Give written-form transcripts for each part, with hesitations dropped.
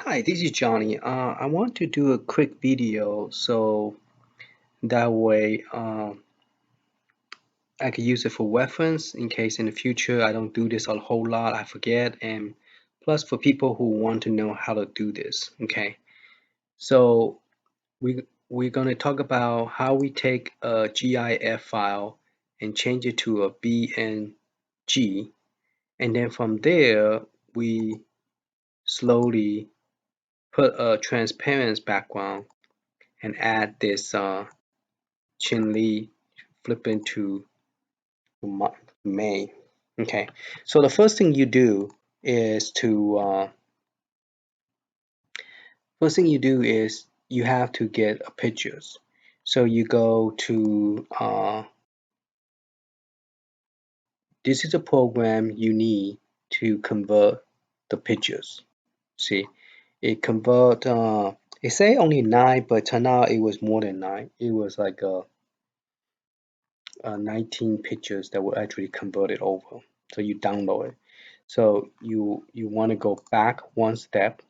Hi, this is Johnny. I want to do a quick video so that way I can use it for reference in case in the future I don't do this a whole lot, I forget, and plus for people who want to know how to do this. Okay, so we're going to talk about how we take a GIF file and change it to a PNG, and then from there we slowly put a transparent background and add this Chin Lee flip into May. Okay, so the first thing you do is you have to get a pictures. So you go to this is a program you need to convert the pictures. See, it convert it say only 9, but turn out it was more than 9. It was like 19 pictures that were actually converted over. So you download it. So you want to go back one step,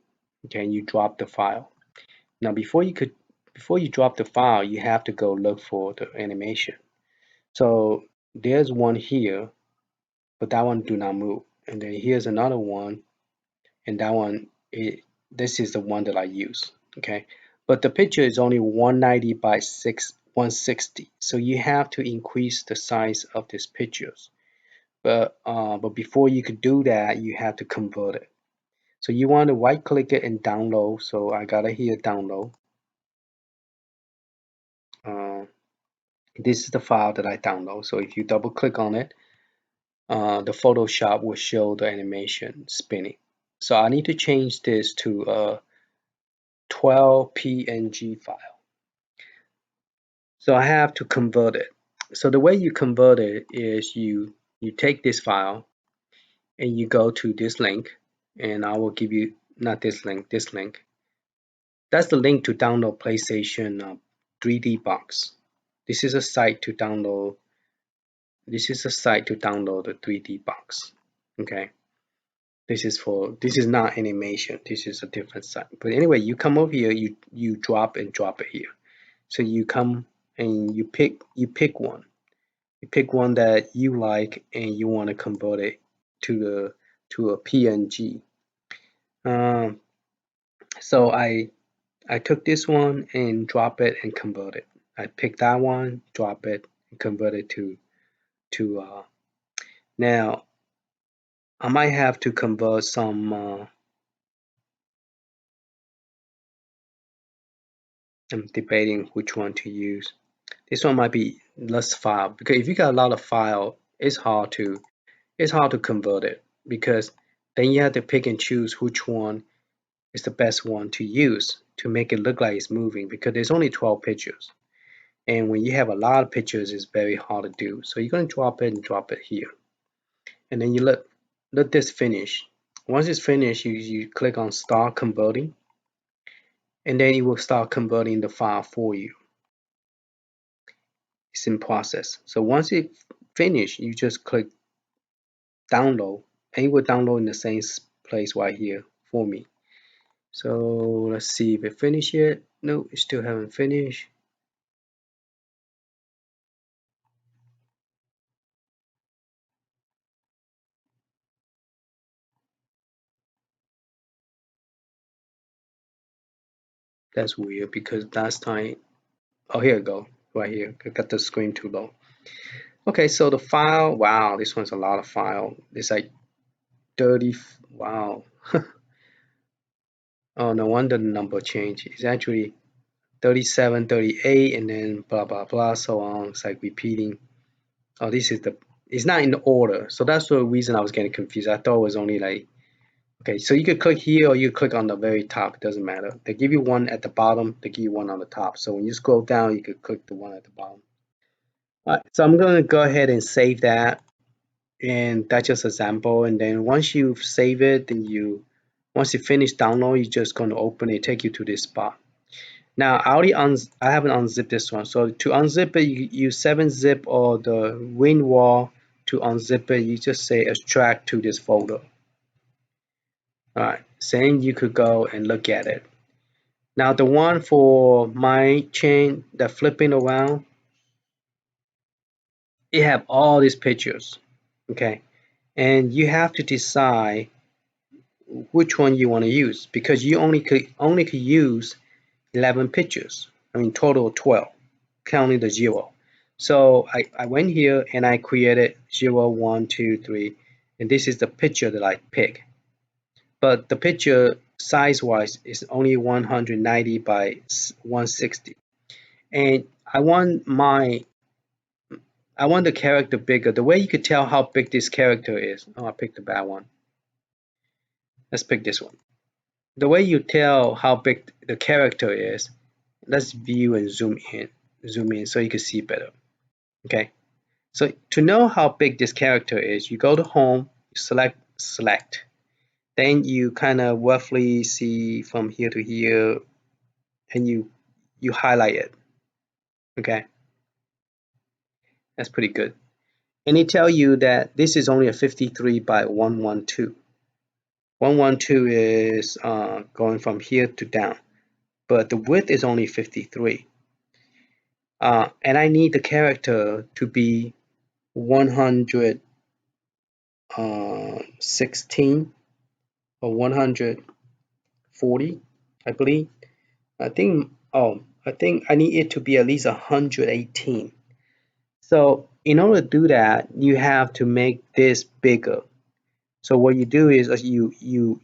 okay, and you drop the file. Now before you drop the file, you have to go look for the animation. So there's one here, but that one do not move. And then here's another one, and that one this is the one that I use, okay? But the picture is only 190 by 160, so you have to increase the size of these pictures. But before you could do that, you have to convert it. So you want to right click it and download. So I got it here, download. Uh, this is the file that I download. So if you double click on it, the Photoshop will show the animation spinning. So I need to change this to a 12.png file. So I have to convert it. So the way you convert it is you take this file and you go to this link, and I will give you not this link, this link. That's the link to download PlayStation 3D box. This is a site to download. This is a site to download the 3D box. Okay. This is not animation. This is a different site. But anyway, you come over here, you drop it here. So you come and you pick one. You pick one that you like and you want to convert it to a PNG. So I took this one and drop it and convert it. I pick that one, drop it, and convert it to now I might have to convert some I'm debating which one to use. This one might be less file, because if you got a lot of file, it's hard to convert it, because then you have to pick and choose which one is the best one to use to make it look like it's moving, because there's only 12 pictures. And when you have a lot of pictures, it's very hard to do. So you're going to drop it and drop it here. And then you let this finish. Once it's finished, you click on start converting. And then it will start converting the file for you. It's in process. So once it finished, you just click download. And it will download in the same place right here for me. So let's see if it finished yet. No, it still haven't finished. That's weird, because last time, oh, here we go, right here. I got the screen too low. Okay, so the file, wow, this one's a lot of file. It's like 30, wow. Oh, no wonder the number changed. It's actually 37, 38, and then blah, blah, blah, so on. It's like repeating. Oh, it's not in order. So that's the reason I was getting confused. I thought it was only like, okay, so you could click here or you click on the very top. It doesn't matter. They give you one at the bottom, they give you one on the top. So when you scroll down, you could click the one at the bottom. All right, so I'm going to go ahead and save that. And that's just a sample. And then once you save it, then once you finish download, you're just going to open it, take you to this spot. Now I haven't unzipped this one. So to unzip it, you use 7-zip or the WinRAR. To unzip it, you just say extract to this folder. All right. then you could go and look at it. Now the one for my chain that flipping around, it have all these pictures, okay, and you have to decide which one you want to use because you only could use 11 pictures. I mean total 12, counting the 0. So I went here and I created 0, 1, 2, 3, and this is the picture that I pick. But the picture size wise is only 190 by 160, and I want the character bigger. The way you could tell how big this character is, oh, I picked the bad one. Let's pick this one. The way you tell how big the character is, let's view and zoom in so you can see better. Okay, so to know how big this character is, you go to home, select, then you kind of roughly see from here to here, and you highlight it. Okay, that's pretty good. And it tell you that this is only a 53 by 112. 112 is going from here to down, but the width is only 53. And I need the character to be 116 or 140, I believe. I think I need it to be at least 118. So in order to do that, you have to make this bigger. So what you do is you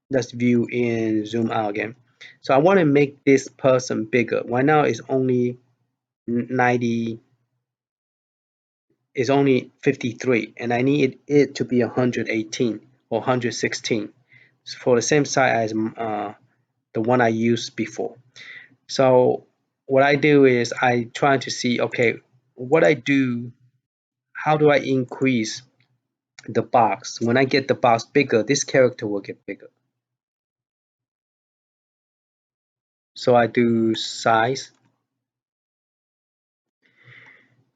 let's view and zoom out again. So I want to make this person bigger. Right now it's only 90, is only 53, and I need it to be 118 or 116 for the same size as the one I used before. So what I do is I try to see, okay, what I do, how do I increase the box? When I get the box bigger, this character will get bigger. So I do size.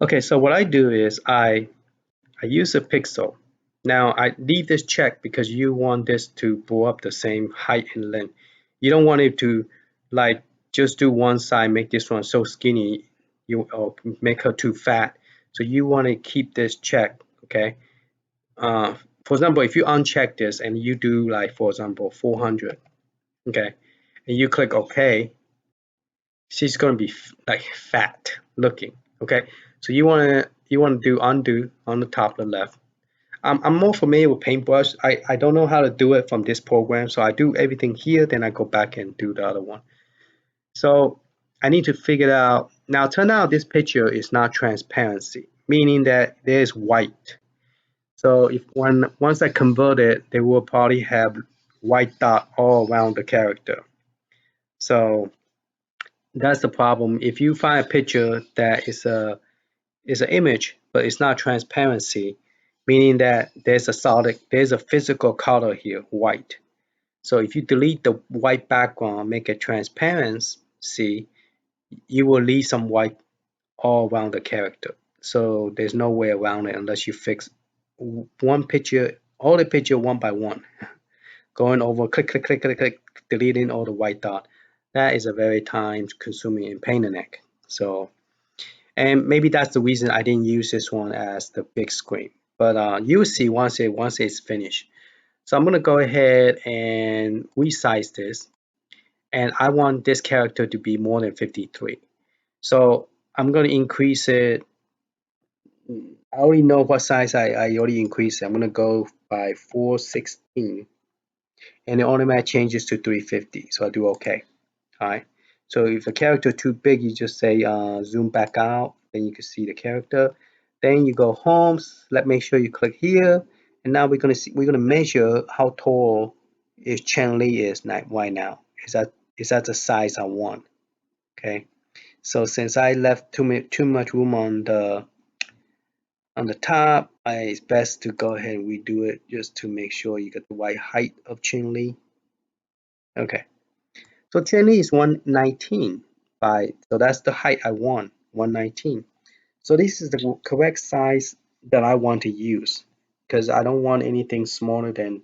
Okay, so what I do is I use a pixel. Now I leave this check because you want this to blow up the same height and length. You don't want it to like just do one side, make this one so skinny, or make her too fat. So you want to keep this check, okay? For example, if you uncheck this and you do like, for example, 400, okay, and you click OK, she's gonna be like fat looking, okay? So you wanna do undo on the top of the left. I'm more familiar with paintbrush. I don't know how to do it from this program, so I do everything here, then I go back and do the other one. So I need to figure out, now turn out this picture is not transparency, meaning that there's white. So if once I convert it, they will probably have white dot all around the character. So that's the problem. If you find a picture that is an image, but it's not transparency, meaning that there's a physical color here, white. So if you delete the white background, make it transparency, you will leave some white all around the character. So there's no way around it unless you fix one picture, all the picture one by one, going over, click, deleting all the white dot. That is a very time consuming and pain in the neck. So, and maybe that's the reason I didn't use this one as the big screen. But you'll see once it's finished. So I'm gonna go ahead and resize this, and I want this character to be more than 53. So I'm gonna increase it. I already know what size I already increased it. I'm gonna go by 416, and it automatically changes to 350. So I do OK. All right. So if a character too big, you just say zoom back out, then you can see the character. Then you go home. Make sure you click here, and now we're gonna measure how tall is Chen Li is right now. Is that the size I want? Okay. So since I left too much room on the top, it's best to go ahead and redo it just to make sure you get the right height of Chen Li. Okay. So Chen Li is 119 so that's the height I want, 119. So this is the correct size that I want to use because I don't want anything smaller than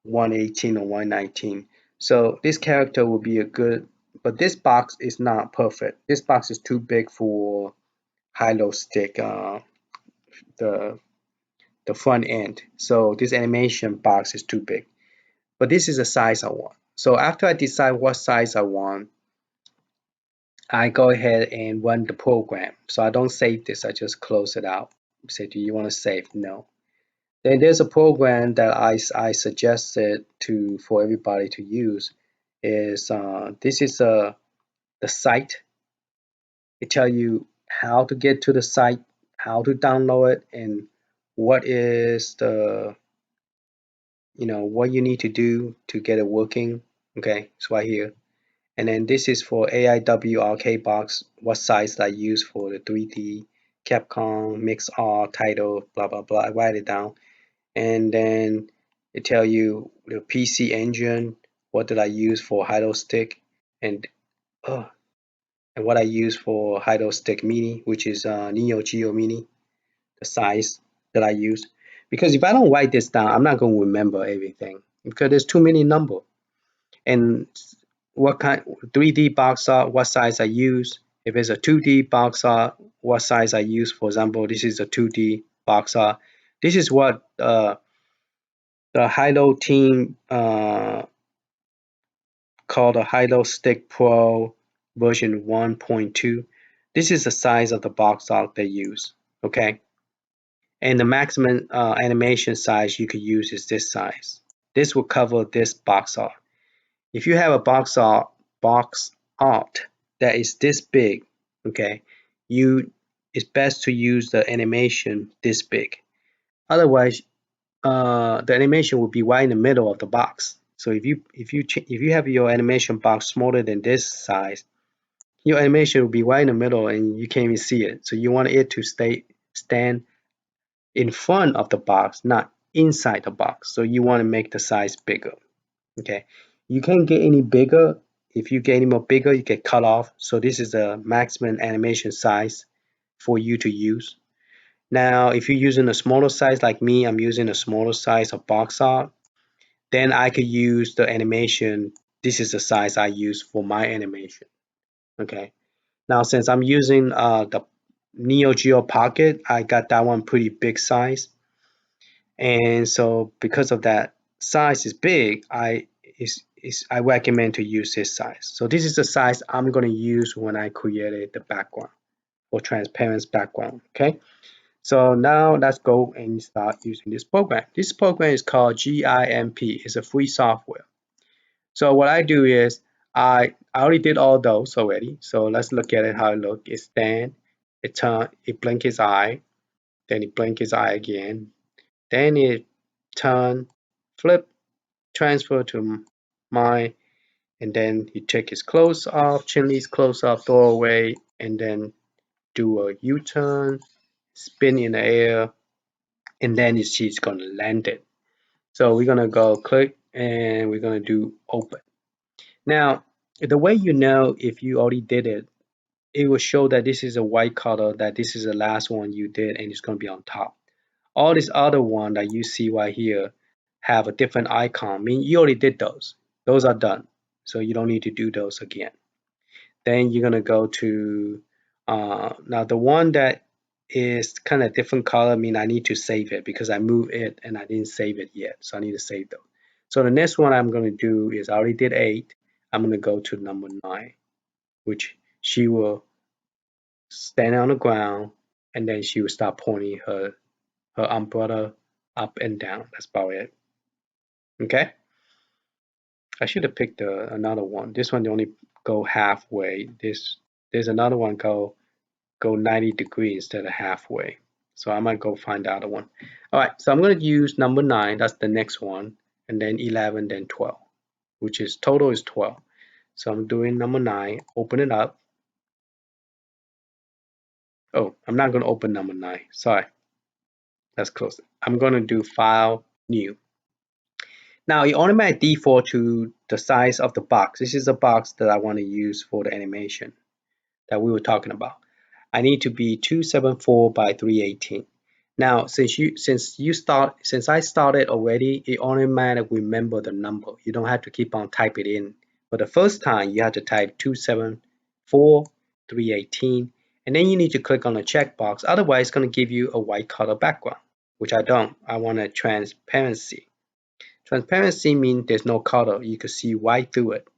118 or 119. So this character will be a good, but this box is not perfect. This box is too big for HyloStick, the the front end. So this animation box is too big. But this is the size I want. So after I decide what size I want, I go ahead and run the program. So I don't save this, I just close it out. Say, do you want to save? No. Then there's a program that I suggested for everybody to use. This is the site. It tells you how to get to the site, how to download it, and what is the what you need to do to get it working. Okay, it's right here. And then this is for AIW arcade box, what size I use for the 3D, Capcom, MixR, title, blah, blah, blah. I write it down. And then it tell you the PcEngine, what did I use for HyloStick, and and what I use for HyloStick Mini, which is NeoGeo Mini, the size that I use. Because if I don't write this down, I'm not going to remember everything because there's too many numbers. And what kind 3D box art, what size I use. If it's a 2D box art, what size I use. For example, this is a 2D box art. This is what the Hilo team called the HyloStick Pro version 1.2. This is the size of the box art they use. Okay, and the maximum animation size you could use is this size. This will cover this box art. If you have a box art that is this big, okay, it's best to use the animation this big. Otherwise, the animation will be right in the middle of the box. So if you have your animation box smaller than this size, your animation will be right in the middle and you can't even see it. So you want it to stand in front of the box, not inside the box. So you want to make the size bigger. Okay, you can't get any bigger. If you get any more bigger, you get cut off. So this is the maximum animation size for you to use. Now, if you're using a smaller size like me, I'm using a smaller size of box art, then I could use the animation. This is the size I use for my animation. Okay. Now, since I'm using the NeoGeo Pocket, I got that one pretty big size. And so because of that size is big, I recommend to use this size. So this is the size I'm going to use when I created the background or transparent background. Okay. So now let's go and start using this program. This program is called GIMP. It's a free software. So what I do is I already did all those already. So let's look at it how it looks. It stand, it turn, it blink its eye, then it blink its eye again, then it turn, flip, transfer to mine, and then he take his clothes off, Chinley's clothes off, throw away, and then do a U-turn, spin in the air, and then she's gonna land it. So we're gonna go click and we're gonna do open. Now, the way you know if you already did it, it will show that this is a white color, that this is the last one you did, and it's gonna be on top. All these other one that you see right here have a different icon. I mean, you already did those. Those are done. So you don't need to do those again. Then you're gonna go to now the one that is kind of different color. I mean, I need to save it because I moved it and I didn't save it yet. So I need to save those. So the next one I'm gonna do is I already did 8. I'm gonna go to number 9, which she will stand on the ground and then she will start pointing her umbrella up and down. That's about it. Okay. I should have picked another one. This one they only go halfway. There's another one go 90 degrees instead of halfway. So I might go find the other one. All right, so I'm going to use number 9. That's the next one, and then 11, then 12, which is total is 12. So I'm doing number 9. Open it up. Oh, I'm not going to open number 9. Sorry. Let's close it. I'm going to do File, New. Now it automatically default to the size of the box. This is the box that I want to use for the animation that we were talking about. I need to be 274 by 318. Now, since I started already, it automatically remember the number. You don't have to keep on typing it in. For the first time, you have to type 274-318, and then you need to click on the checkbox. Otherwise, it's going to give you a white color background, which I don't. I want a transparency. Transparency means there's no color. You can see right through it.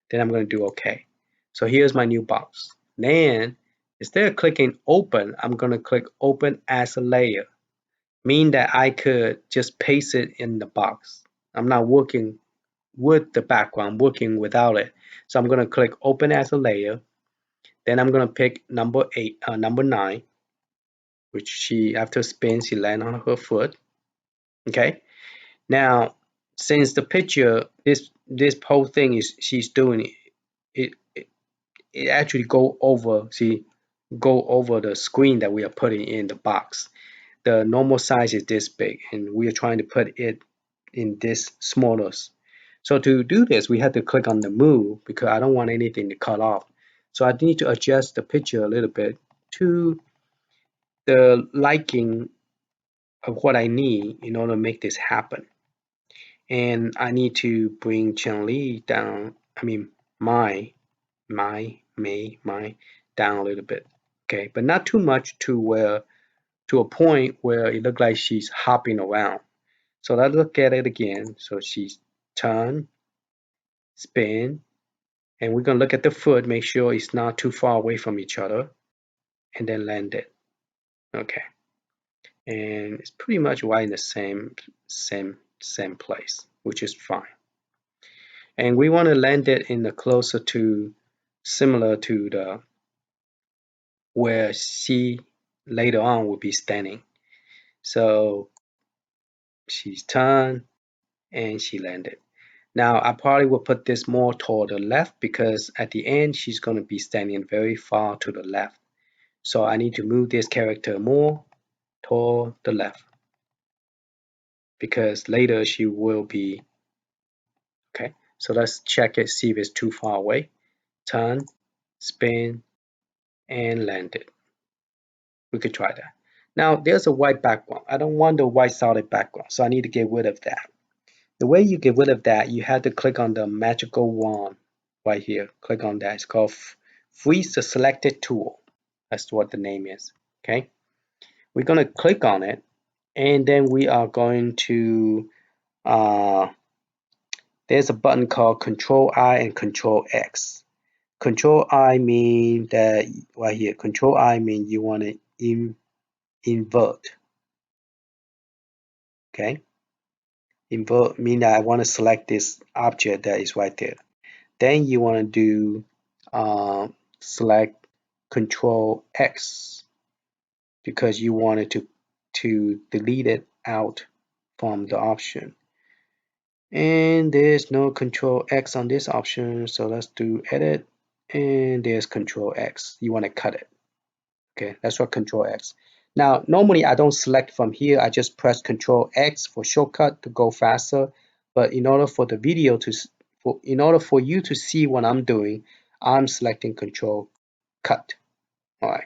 Then I'm going to do OK. So here's my new box. Then, instead of clicking Open, I'm going to click Open as a layer. Mean that I could just paste it in the box. I'm not working with the background, I'm working without it. So I'm going to click Open as a layer. Then I'm going to pick number 9, which she, after spin, she land on her foot. Okay. Now, since the picture, this whole thing is she's doing it actually go over the screen that we are putting in the box. The normal size is this big, and we are trying to put it in this smallest. So to do this, we have to click on the move because I don't want anything to cut off. So I need to adjust the picture a little bit to the liking of what I need in order to make this happen. And I need to bring Chun-Li down, my down a little bit. Okay, but not too much to a point where it looks like she's hopping around. So let's look at it again. So she's turn, spin, and we're gonna look at the foot, make sure it's not too far away from each other, and then land it. Okay, and it's pretty much right in the same place, which is fine. And we want to land it in the closer to similar to the where she later on will be standing. So she's turned and she landed. Now I probably will put this more toward the left because at the end she's going to be standing very far to the left. So I need to move this character more toward the left because later she will be. Okay, so let's check it, see if it's too far away. Turn, spin, and land it. We could try that. Now there's a white background. I don't want the white solid background, so I need to get rid of that. The way you get rid of that, you have to click on the magical wand right here. Click on that. It's called Freeze the Selected Tool. That's what the name is. Okay. We're going to click on it, and then we are going to, there's a button called Control I and Control X. Control I mean that right here. Control I mean you want to invert. Okay. Invert mean that I want to select this object that is right there. Then you want to do select Control X because you wanted to delete it out from the option. And there's no Control X on this option, so let's do Edit, and there's Control X. You want to cut it. Okay, that's what Control X. Now, normally I don't select from here. I just press Control X for shortcut to go faster. But in order for the video to, in order for you to see what I'm doing, I'm selecting Control Cut. All right.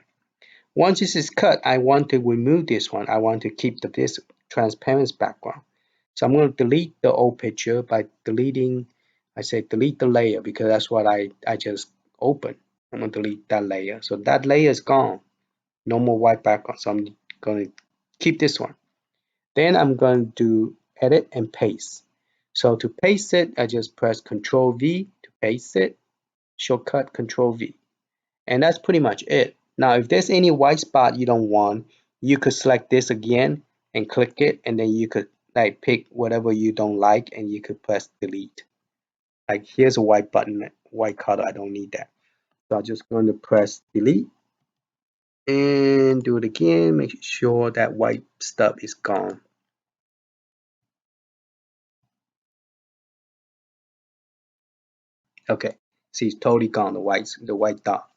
Once this is cut, I want to remove this one. I want to keep this transparent background. So I'm going to delete the old picture by deleting. I say delete the layer because that's what I just opened. I'm going to delete that layer. So that layer is gone. No more white background, so I'm going to keep this one. Then I'm going to do edit and paste. So to paste it, I just press Control V to paste it, shortcut Control V. And that's pretty much it. Now if there's any white spot you don't want, you could select this again and click it, and then you could like pick whatever you don't like and you could press delete. Like here's a white button, white color, I don't need that. So I'm just going to press delete and do it again. Make sure that white stuff is gone. Okay, see, it's totally gone, the white dot.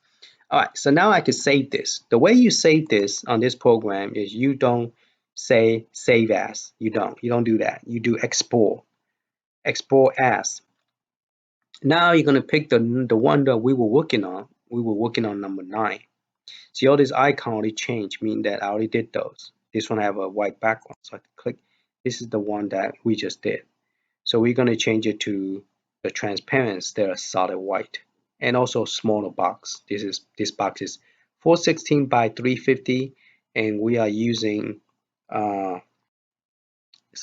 All right, so now I can save this. The way you save this on this program is you don't say save as. You don't do that. You do export as. Now you're gonna pick the one that we were working on. We were working on number 9. See, all this icon already changed, meaning that I already did those. This one have a white background, so I click. This is the one that we just did. So we're going to change it to the transparent instead of solid white, and also smaller box. This box is 416 by 350, and we are using. So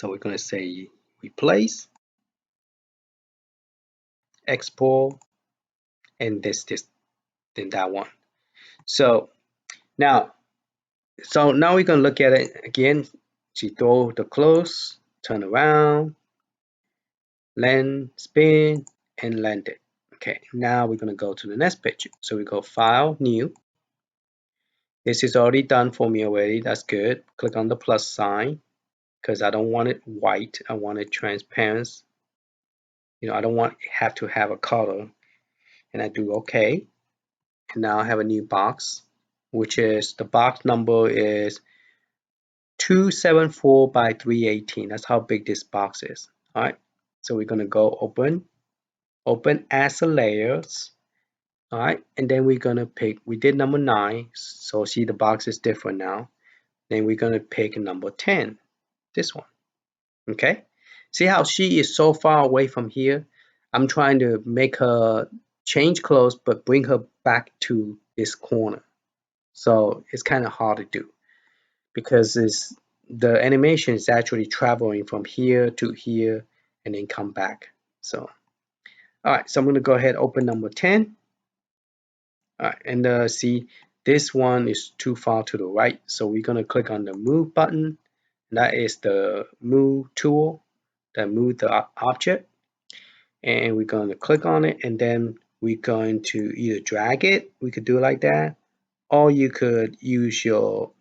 we're going to say replace, export, and then that one. So now we're going to look at it again. She throw the close, turn around, land, spin, and land it. Okay, now we're going to go to the next picture. So we go File, New. This is already done for me already. That's good. Click on the plus sign because I don't want it white. I want it transparent. I don't want have to have a color. And I do OK. And now I have a new box, which is the box number is 274 by 318. That's how big this box is. All right. So we're going to go open as a layers. All right. And then we're going to pick, we did number 9. So see the box is different now. Then we're going to pick number 10, this one. Okay. See how she is so far away from here? I'm trying to make her change clothes, but bring her back to this corner. So it's kind of hard to do because the animation is actually traveling from here to here and then come back. So, all right, so I'm going to go ahead and open number 10. All right, and see, this one is too far to the right. So we're going to click on the move button. That is the move tool that move the object. And we're going to click on it, and then we're going to either drag it. We could do it like that. Or you could use your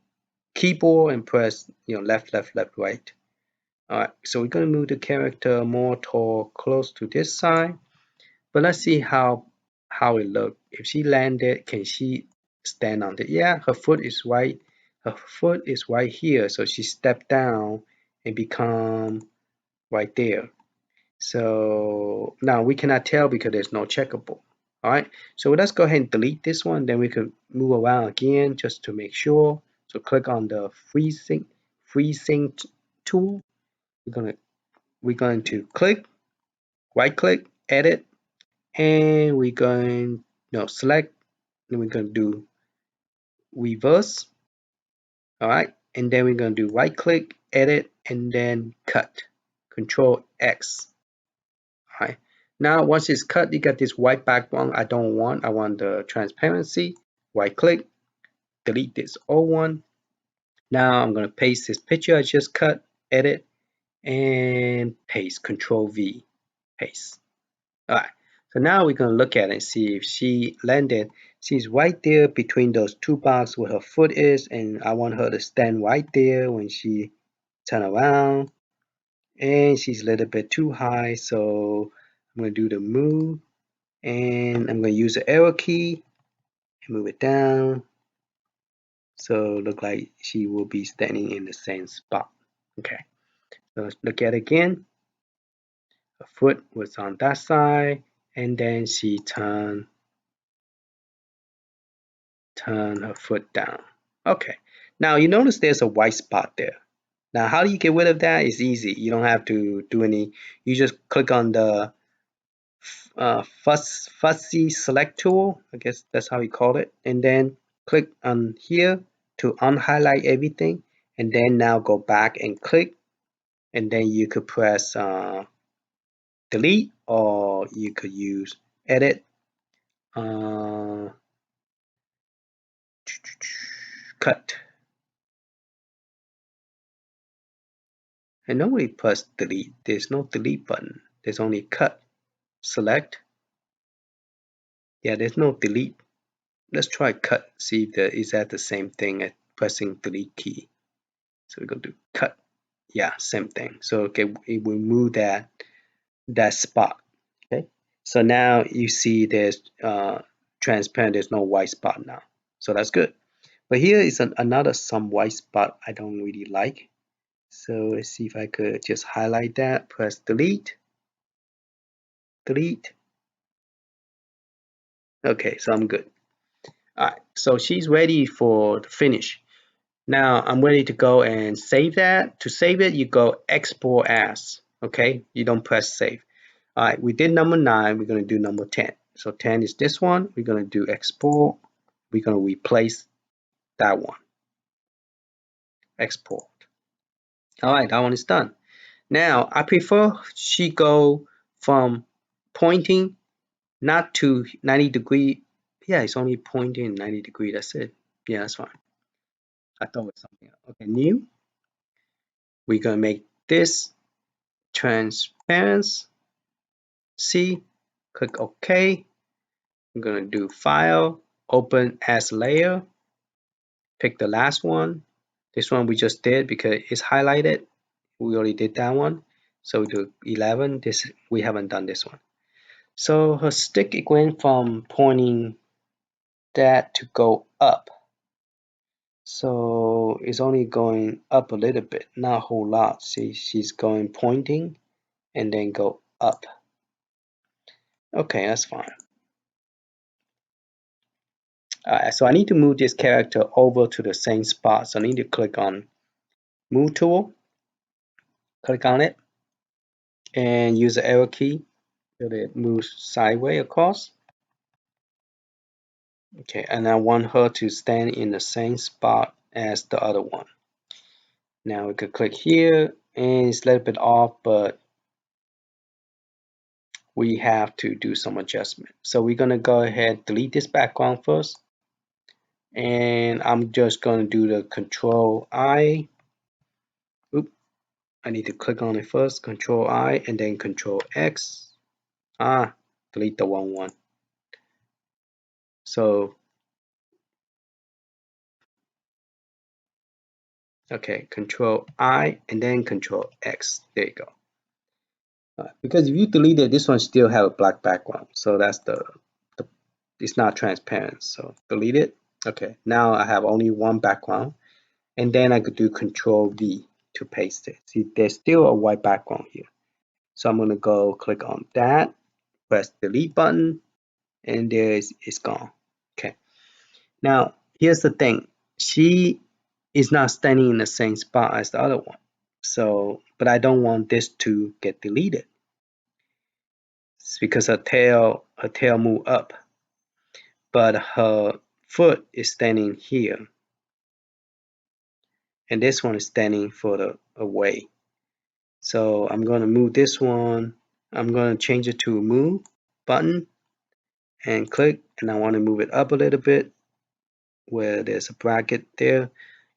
keyboard and press left, left, left, right. All right, so we're going to move the character more toward close to this side, but let's see how it looks. If she landed, can she stand on it? Yeah, her foot is right here, so she stepped down and become right there. So now we cannot tell because there's no checkable. All right, so let's go ahead and delete this one, then we could move around again just to make sure. So click on the freezing tool. We're going to click, right click, edit, and we're going select, then we're going to do reverse. All right, and then we're going to do right click, edit, and then cut. Control X. All right, now once it's cut, you got this white background. I want the transparency. Right click, delete this old one. Now I'm going to paste this picture I just cut, edit, and paste. Control V, paste. All right, so now we're going to look at it and see if she landed. She's right there between those two boxes where her foot is, and I want her to stand right there when she turn around. And she's a little bit too high, so I'm going to do the move, and I'm going to use the arrow key and move it down. So look like she will be standing in the same spot. Okay, so let's look at it again. Her foot was on that side, and then she turned her foot down. Okay, now you notice there's a white spot there. Now how do you get rid of that? It's easy. You don't have to do any. You just click on the fuzzy select tool. I guess that's how you call it. And then click on here to unhighlight everything. And then now go back and click. And then you could press delete, or you could use edit. Cut. And nobody press delete. There's no delete button. There's only cut. Select. Yeah, there's no delete. Let's try cut. See if is that the same thing as pressing delete key. So we're going to do cut. Yeah, same thing. So okay, it will move that spot. Okay. So now you see there's transparent. There's no white spot now. So that's good. But here is another some white spot I don't really like. So let's see if I could just highlight that. Press delete. Delete. Okay, so I'm good. All right, so she's ready for the finish. Now I'm ready to go and save that. To save it, you go export as. Okay, you don't press save. All right, we did number 9. We're going to do number 10. So 10 is this one. We're going to do export. We're going to replace that one. Export. All right, that one is done. Now I prefer she go from pointing not to 90 degree. Yeah, it's only pointing 90 degree. That's it. Yeah, that's fine. I thought it was something else. Okay, new. We're going to make this transparency. Click OK. I'm going to do File, Open as Layer. Pick the last one. This one we just did because it's highlighted. We already did that one. So we do 11. This we haven't done this one. So her stick, it went from pointing that to go up. So it's only going up a little bit, not a whole lot. See, she's going pointing and then go up. Okay, that's fine. So I need to move this character over to the same spot. So I need to click on Move tool, click on it, and use the arrow key so that it moves sideways across. Okay, and I want her to stand in the same spot as the other one. Now we could click here, and it's a little bit off, but we have to do some adjustment. So we're gonna go ahead, delete this background first, and I'm just gonna do the Control I. Oop, I need to click on it first, Control I, and then Control X. Delete the wrong one. So okay, Control I and then Control X. There you go. Because if you delete it, this one still have a black background. So that's the it's not transparent. So delete it. Okay, now I have only one background. And then I could do Control V to paste it. See, there's still a white background here. So I'm gonna go click on that, press delete button, and it's gone. Okay. Now here's the thing. She is not standing in the same spot as the other one. So, but I don't want this to get deleted. It's because her tail move up, but her foot is standing here, and this one is standing further away. So I'm going to move this one. I'm going to change it to move button and click, and I want to move it up a little bit where there's a bracket there,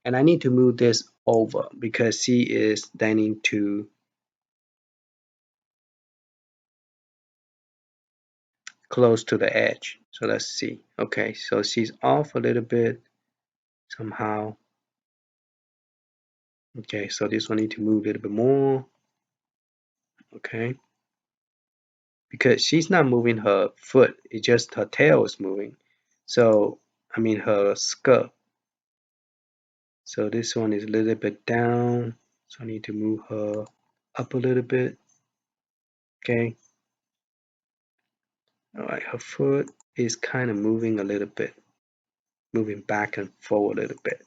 and I need to move this over because she is standing to close to the edge. So let's see. Okay, so she's off a little bit somehow. Okay, so this one need to move a little bit more. Okay, because she's not moving her foot, it's just her tail is moving. So I mean her skirt. So this one is a little bit down, so I need to move her up a little bit. Okay, all right, her foot is kind of moving a little bit, moving back and forward a little bit.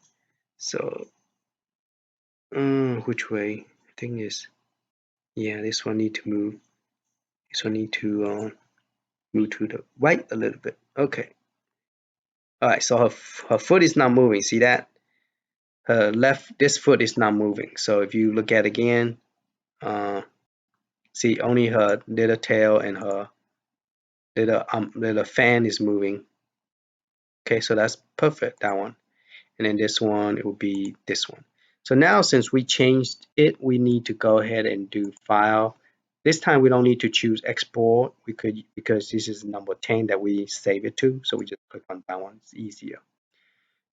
So which way? I think is, yeah, this one need to move. This one need to move to the right a little bit. Okay, all right, so her foot is not moving. See that? Her left, this foot is not moving. So if you look at it again, see only her little tail and her little fan is moving. Okay, so that's perfect, that one. And then this one, it will be this one. So now since we changed it, we need to go ahead and do file. This time we don't need to choose export. We could, because this is number 10 that we save it to. So we just click on that one, it's easier.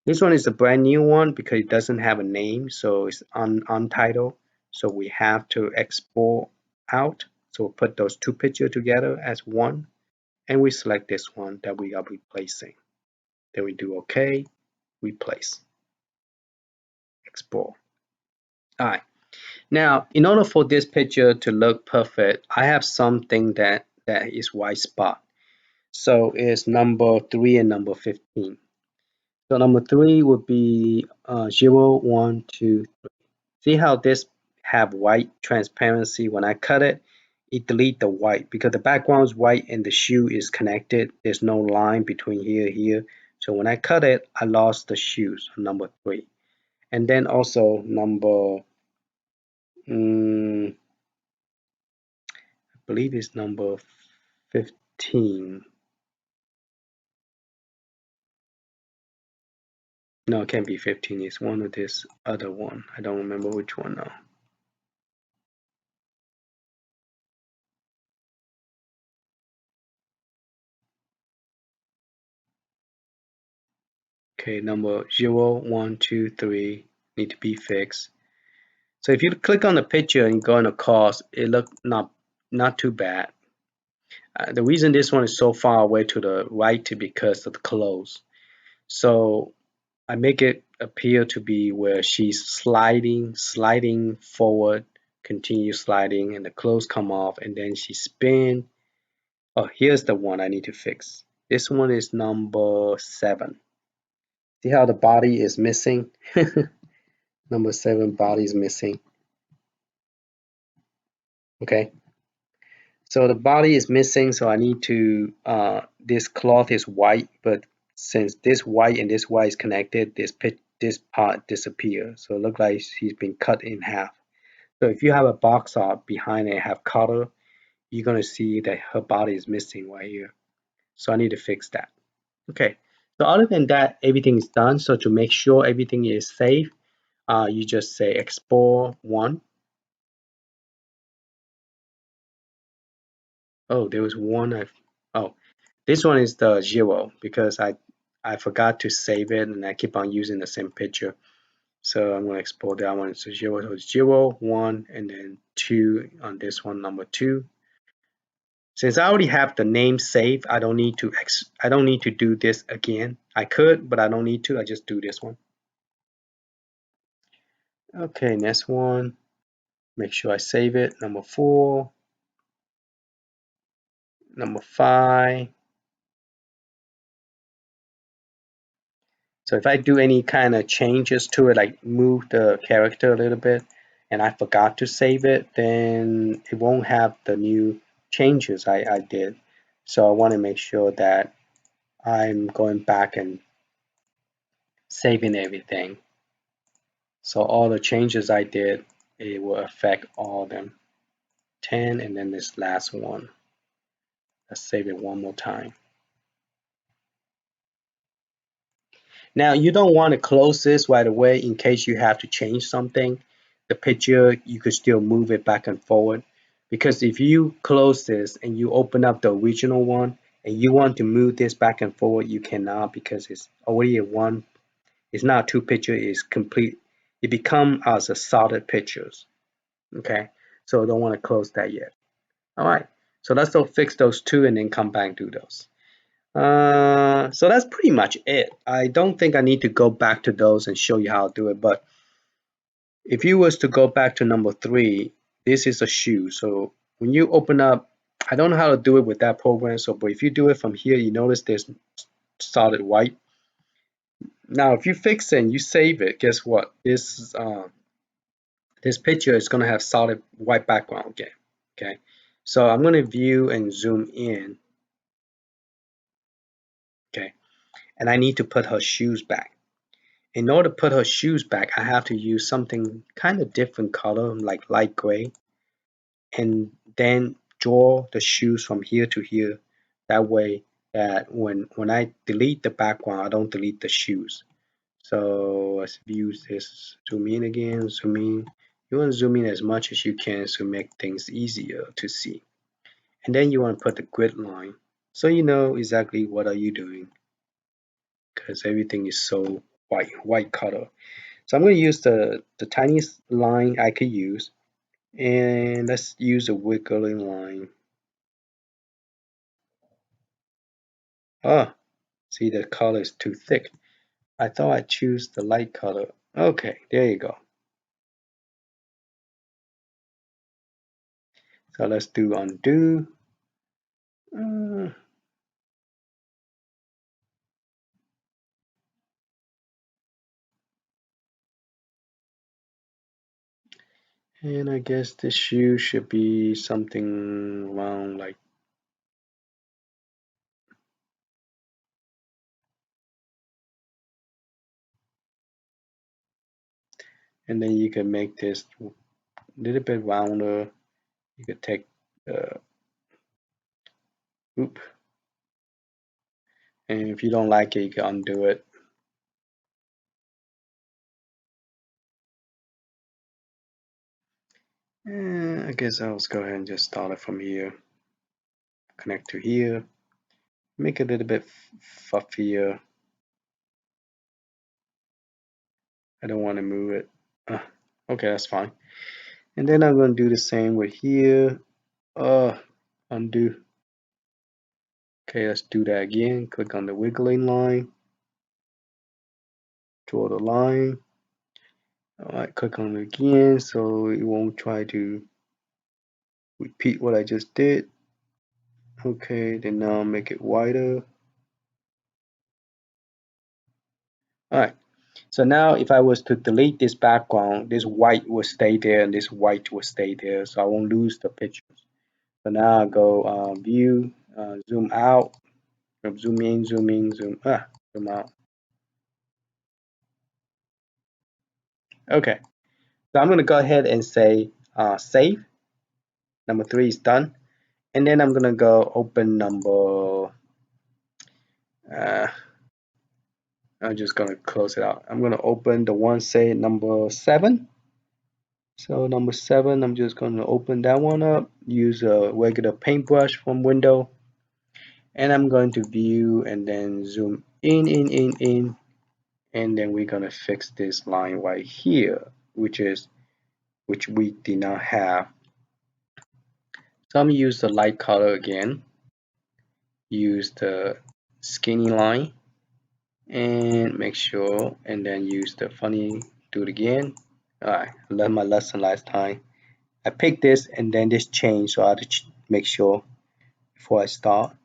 This one is a brand new one because it doesn't have a name, so it's untitled. So we have to export out. So we'll put those two pictures together as one, and we select this one that we are replacing. Then we do OK, replace, export. All right. Now, in order for this picture to look perfect, I have something that is white spot. So it's number 3 and number 15. So number 3 would be 0, 1, 2, 3. See how this have white transparency? When I cut it, it delete the white because the background is white and the shoe is connected. There's no line between here. So when I cut it, I lost the shoes on number 3. And then also number, I believe it's number 15. No, it can't be 15. It's one of this other one. I don't remember which one now. Okay, number 0, 1, 2, 3 need to be fixed. So if you click on the picture and go on the course, it look not too bad. The reason this one is so far away to the right is because of the clothes. So I make it appear to be where she's sliding forward, continue sliding, and the clothes come off, and then she spin. Oh, here's the one I need to fix. This one is number 7. See how the body is missing? Number 7 body is missing. Okay. So the body is missing, so I need to, this cloth is white, but since this white and this white is connected, this part disappears. So it looks like she's been cut in half. So if you have a box art behind it have color, you're gonna see that her body is missing right here. So I need to fix that. Okay. So other than that, everything is done. So to make sure everything is safe, you just say export 1. Oh, there was one. Oh, this one is the 0 because I forgot to save it and I keep on using the same picture. So I'm going to export that one. So 0, so 0, 1, and then 2 on this one, number 2. Since I already have the name saved, I don't need to do this again. I could, but I don't need to. I just do this one. Okay, next one. Make sure I save it. Number 4, number 5. So if I do any kind of changes to it, like move the character a little bit, and I forgot to save it, then it won't have the new changes I did. So I want to make sure that I'm going back and saving everything. So all the changes I did, it will affect all of them. 10 and then this last one. Let's save it one more time. Now you don't want to close this right away in case you have to change something. The picture, you could still move it back and forward. Because if you close this and you open up the original one and you want to move this back and forward, you cannot because it's already a one. It's not two picture, it's complete. It become as a solid pictures. Okay, so don't want to close that yet. All right, so let's go fix those two and then come back and do those. So that's pretty much it. I don't think I need to go back to those and show you how to do it, but if you was to go back to number 3, this is a shoe. So when you open up, I don't know how to do it with that program, so but if you do it from here, you notice there's solid white. Now if you fix it and you save it, guess what? This picture is gonna have solid white background again. Okay, so I'm gonna view and zoom in. Okay, and I need to put her shoes back. In order to put her shoes back, I have to use something kind of different color, like light gray, and then draw the shoes from here to here. That way that when I delete the background, I don't delete the shoes. So let's view this, zoom in again, zoom in. You want to zoom in as much as you can to make things easier to see. And then you want to put the grid line so you know exactly what are you doing because everything is so white color. So I'm going to use the tiniest line I could use, and let's use a wiggling line. Ah, see the color is too thick. I thought I choose the light color. Okay, there you go. So let's do undo. And I guess this shoe should be something around like, and then you can make this a little bit rounder. You could take, oop, and if you don't like it, you can undo it. I guess I'll just go ahead and just start it from here. Connect to here. Make it a little bit fluffier. I don't want to move it. Okay, that's fine. And then I'm going to do the same with here. Undo. Okay, let's do that again. Click on the wiggling line. Draw the line. Alright, click on it again so it won't try to repeat what I just did. Okay, then now make it wider. Alright, so now if I was to delete this background, this white will stay there and this white will stay there, so I won't lose the pictures. So now I'll go view, zoom out, zoom in, zoom out. Okay, so I'm going to go ahead and say save. Number 3 is done. And then I'm going to go open number, I'm just going to close it out. I'm going to open the one, say number 7. So number 7, I'm just going to open that one up, use a regular paintbrush from window, and I'm going to view and then zoom in, and then we're going to fix this line right here, which we did not have. So I'm going to use the light color again, use the skinny line, and make sure, and then use the funny, do it again. Alright, I learned my lesson last time. I picked this and then this changed, so I had to make sure before I start.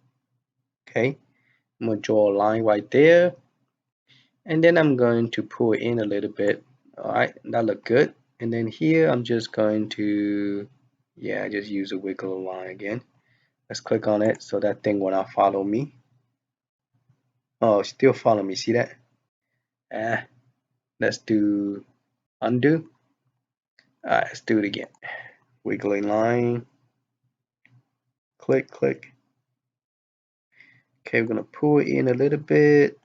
Okay, I'm going to draw a line right there, and then I'm going to pull it in a little bit. Alright, that look good. And then here I'm just going to, yeah, just use a wiggle line again. Let's click on it so that thing will not follow me. Oh, still follow me, see that? Let's do undo. Alright, let's do it again. Wiggling line, click. Okay, we're gonna pull it in a little bit,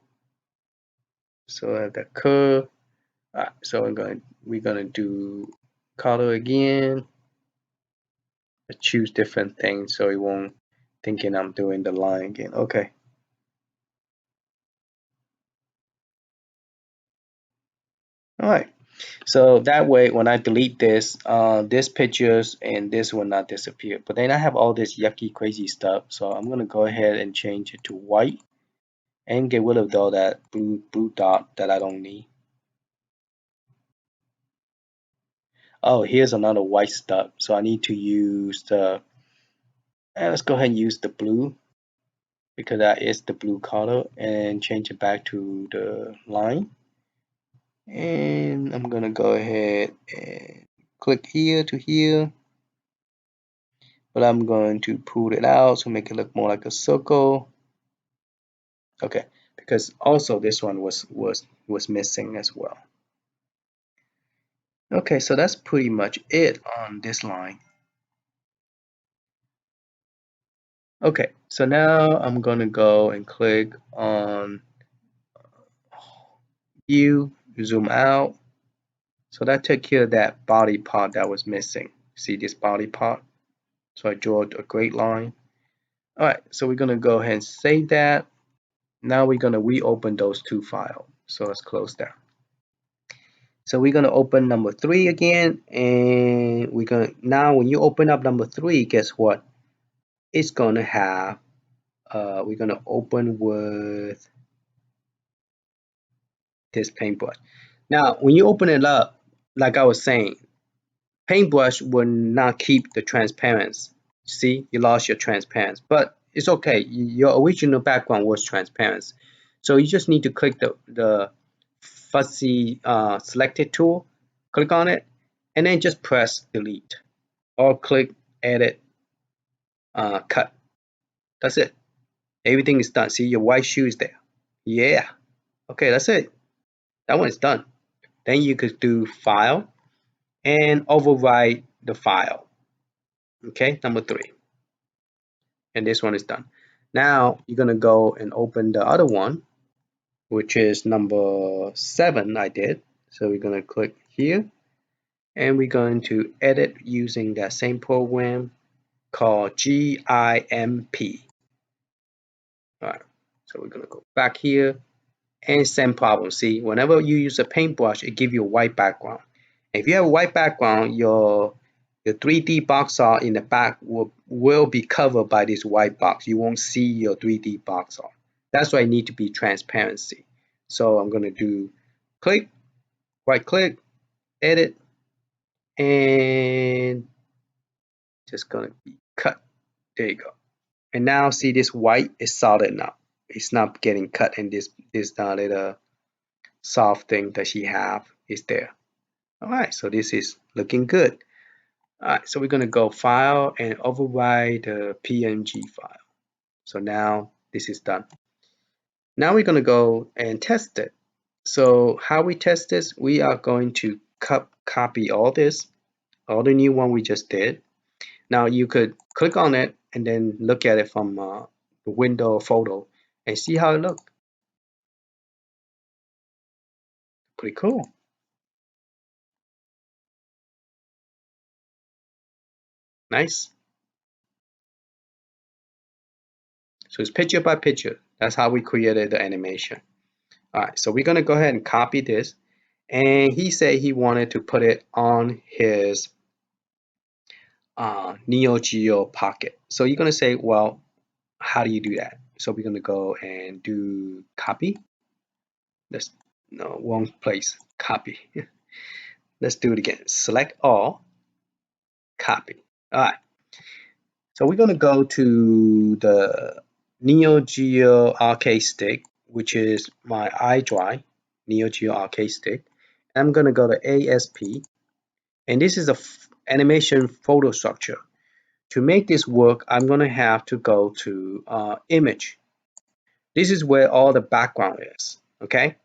so I have that curve. Alright, so we're gonna do color again. Let's choose different things so it won't thinking I'm doing the line again. Okay. Alright, so that way when I delete this, this pictures and this will not disappear. But then I have all this yucky crazy stuff, so I'm gonna go ahead and change it to white and get rid of all that blue dot that I don't need. Oh, here's another white stuff, so I need to use the, let's go ahead and use the blue because that is the blue color, and change it back to the line. And I'm gonna go ahead and click here to here, but I'm going to pull it out to make it look more like a circle. Okay, because also this one was missing as well. Okay, so that's pretty much it on this line. Okay, so now I'm gonna go and click on view, zoom out. So that took care of that body part that was missing. See this body part? So I drew a great line. Alright, so we're gonna go ahead and save that. Now we're gonna reopen those two files. So let's close that. So we're gonna open number 3 again, and we're gonna, now when you open up number 3, guess what? It's gonna have, we're gonna open with this paintbrush. Now, when you open it up, like I was saying, paintbrush will not keep the transparency. See, you lost your transparency, but it's okay. Your original background was transparent. So you just need to click the fuzzy selected tool, click on it, and then just press delete or click edit, cut. That's it. Everything is done. See, your white shoe is there. Yeah. Okay, that's it. That one is done. Then you could do file and overwrite the file. Okay, number 3. And this one is done. Now you're gonna go and open the other one, which is number 7 I did. So we're gonna click here and we're going to edit using that same program called GIMP. Alright, so we're gonna go back here and same problem. See, whenever you use a paintbrush, it gives you a white background. If you have a white background, your 3D box art in the back will be covered by this white box. You won't see your 3D box art. That's why it needs to be transparency. So I'm going to do click, right click, edit, and just going to be cut. There you go. And now see this white is solid now. It's not getting cut, and this little soft thing that she have is there. All right, so this is looking good. All right, so we're going to go file and override the PNG file. So now this is done. Now we're going to go and test it. So how we test this, we are going to copy all this, all the new one we just did. Now you could click on it and then look at it from the window photo and see how it looks. Pretty cool. Nice. So it's picture by picture. That's how we created the animation. All right, so we're gonna go ahead and copy this. And he said he wanted to put it on his NeoGeo Pocket. So you're gonna say, well, how do you do that? So we're gonna go and do copy. Let's no wrong place. Copy. Let's do it again. Select all. Copy. All right. So we're gonna go to the NeoGeo arcade stick, which is my iDrive NeoGeo arcade stick. I'm gonna go to ASP, and this is a animation photo structure. To make this work, I'm gonna have to go to image. This is where all the background is. Okay,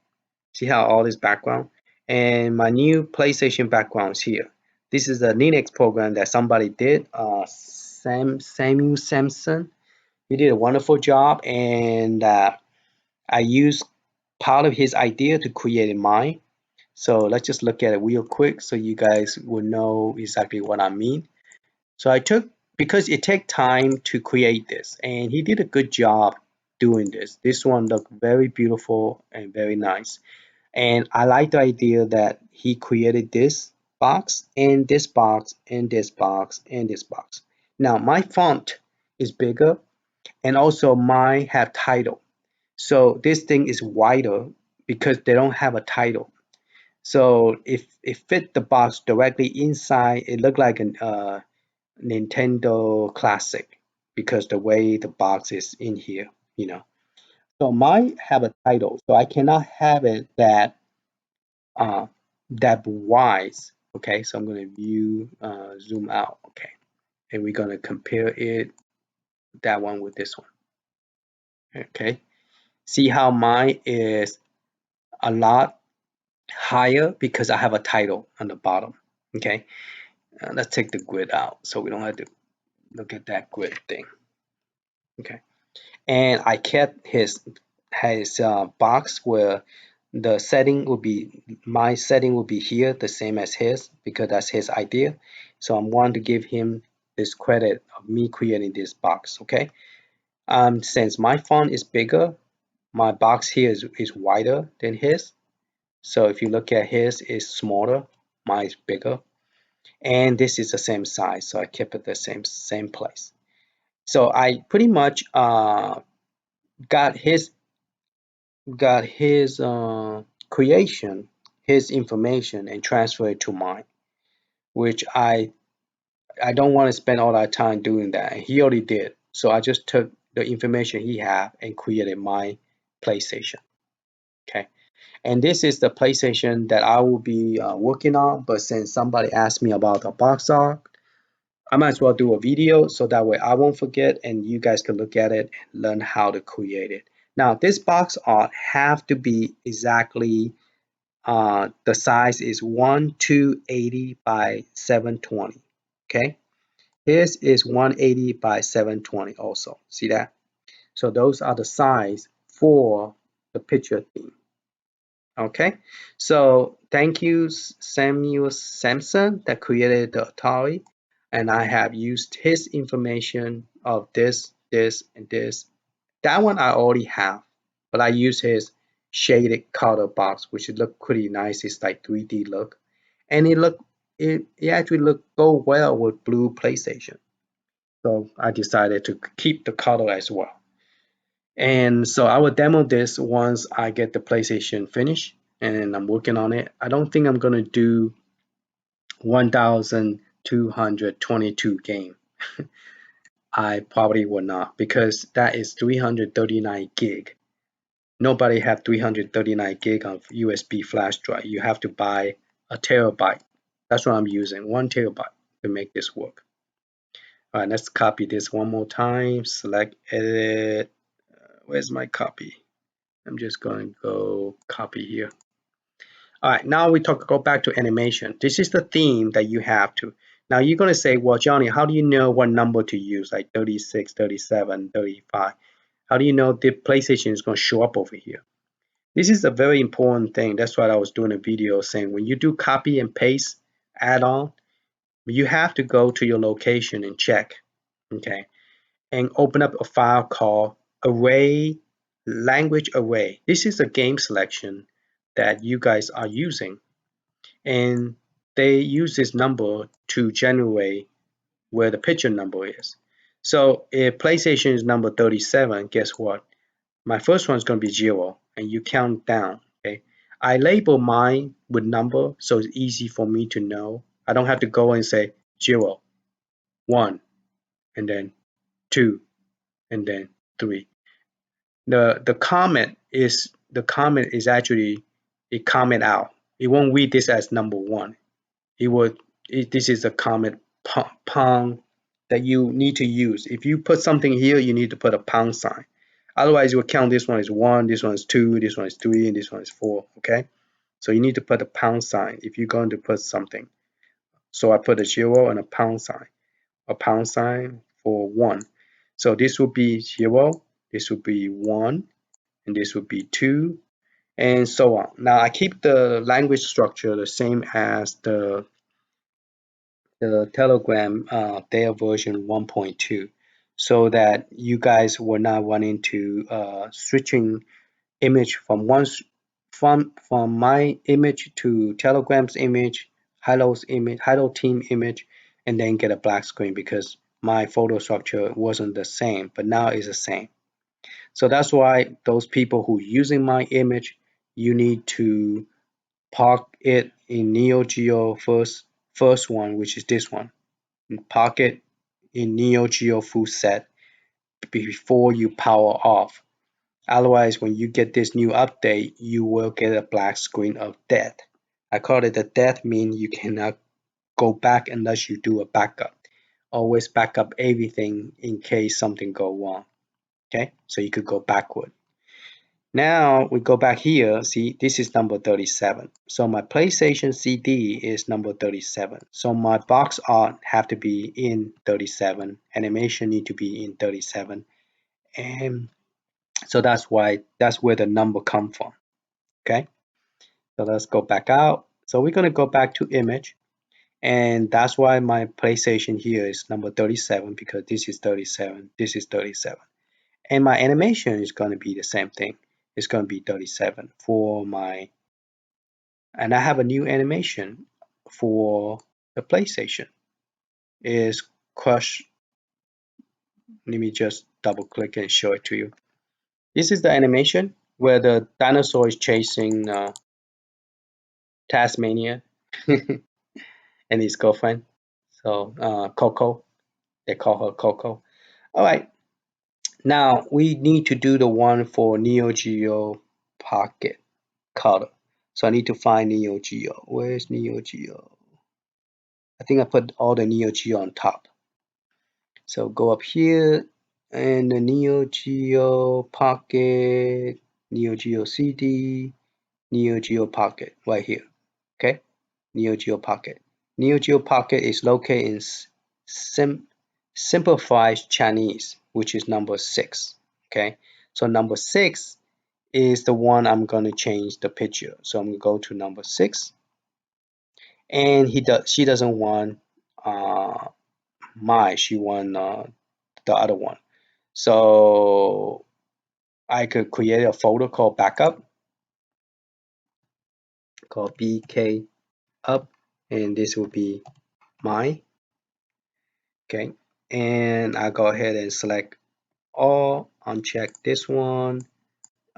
see how all this background, and my new PlayStation background is here. This is a Linux program that somebody did. Samuel Sampson. He did a wonderful job, and I used part of his idea to create mine. So let's just look at it real quick so you guys will know exactly what I mean. So I took, because it takes time to create this, and he did a good job doing this. This one looked very beautiful and very nice. And I like the idea that he created this box and this box and this box and this box. Now my font is bigger, and also mine have title. So this thing is wider because they don't have a title. So if it fit the box directly inside, it looked like a Nintendo Classic because the way the box is in here, you know. So mine have a title, so I cannot have it that that wide. Okay, so I'm going to view, zoom out. Okay, and we're going to compare it, that one with this one. Okay, see how mine is a lot higher because I have a title on the bottom. Okay, let's take the grid out so we don't have to look at that grid thing. Okay, and I kept his box where the setting will be, my setting will be here the same as his because that's his idea. So I'm wanting to give him this credit of me creating this box. Okay, since my font is bigger, my box here is wider than his. So if you look at his is smaller, mine is bigger, and this is the same size, so I kept it the same place. So I pretty much got his creation, his information, and transfer it to mine, which I don't want to spend all that time doing that. And he already did, so I just took the information he had and created my PlayStation. Okay, And this is the PlayStation that I will be working on, but since somebody asked me about the box art, I might as well do a video so that way I won't forget and you guys can look at it and learn how to create it. Now this box art have to be exactly the size is 1280 by 720. Okay, his is 180 by 720 also. See that? So those are the size for the picture theme. Okay, so thank you Samuel Sampson that created the Atari, and I have used his information of this, and this. That one I already have, but I use his shaded color box, which look pretty nice. It's like 3D look, and it actually go well with blue PlayStation. So I decided to keep the color as well. And so I will demo this once I get the PlayStation finished, and I'm working on it. I don't think I'm gonna do 1222 game. I probably will not because that is 339 gig. Nobody have 339 gig of USB flash drive. You have to buy a terabyte. That's what I'm using, 1 terabyte to make this work. All right, let's copy this one more time. Select edit. Where's my copy? I'm just going to go copy here. All right, now we go back to animation. This is the theme that you have to. Now you're going to say, well, Johnny, how do you know what number to use, like 36, 37, 35? How do you know the PlayStation is going to show up over here? This is a very important thing. That's why I was doing a video saying when you do copy and paste add-on, you have to go to your location and check, okay, and open up a file called array, language array. This is a game selection that you guys are using, and they use this number to generate where the picture number is. So if PlayStation is number 37, guess what? My first one is going to be 0, and you count down. Okay, I label mine with number so it's easy for me to know. I don't have to go and say 0, 1, and then 2, and then 3. The comment is actually a comment out. It won't read this as number 1. This is a comment pound that you need to use. If you put something here, you need to put a pound sign. Otherwise, you will count this one is 1, this one is 2, this one is 3, and this one is 4. Okay, so you need to put a pound sign if you're going to put something. So I put a 0 and a pound sign for 1. So this will be 0, this will be 1, and this will be 2, and so on. Now I keep the language structure the same as the Telegram their version 1.2, so that you guys will not run into switching image from from my image to Telegram's image, Hilo team image, and then get a black screen because my photo structure wasn't the same, but now it's the same. So that's why those people who using my image, you need to park it in NeoGeo first one, which is this one. Park it in NeoGeo full set before you power off. Otherwise, when you get this new update, you will get a black screen of death. I call it a death, mean you cannot go back unless you do a backup. Always back up everything in case something go wrong. Okay, so you could go backward. Now we go back here. See, this is number 37. So my PlayStation CD is number 37. So my box art have to be in 37. Animation need to be in 37. And so that's where the number come from. Okay. So let's go back out. So we're going to go back to image. And that's why my PlayStation here is number 37 because this is 37. This is 37. And my animation is going to be the same thing. It's going to be 37 for my, and I have a new animation for the PlayStation. Is crush. Let me just double click and show it to you. This is the animation where the dinosaur is chasing Tasmania and his girlfriend. So Coco, they call her Coco. All right, now we need to do the one for NeoGeo Pocket. color. So I need to find NeoGeo. Where's NeoGeo? I think I put all the NeoGeo on top. So go up here and the NeoGeo Pocket, NeoGeoCD, NeoGeo Pocket right here. Okay, NeoGeo Pocket. NeoGeo Pocket is located in simplified Chinese, which is number 6. Okay, so number 6 is the one I'm going to change the picture. So I'm going to go to number 6, and she doesn't want she want the other one. So I could create a folder called backup, called BK up, and this will be mine. Okay, and I go ahead and select all, uncheck this one,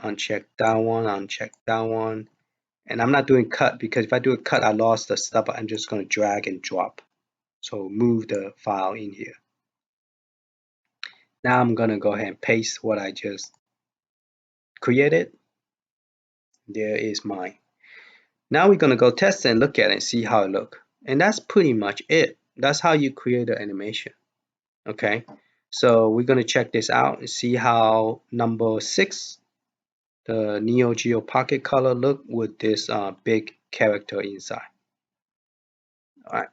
uncheck that one, uncheck that one. And I'm not doing cut because if I do a cut, I lost the stuff. I'm just going to drag and drop. So move the file in here. Now I'm going to go ahead and paste what I just created. There is mine. Now we're going to go test and look at it and see how it looks. And that's pretty much it. That's how you create the animation. Okay, so we're going to check this out and see how number 6, the NeoGeo Pocket color, look with this big character inside. All right,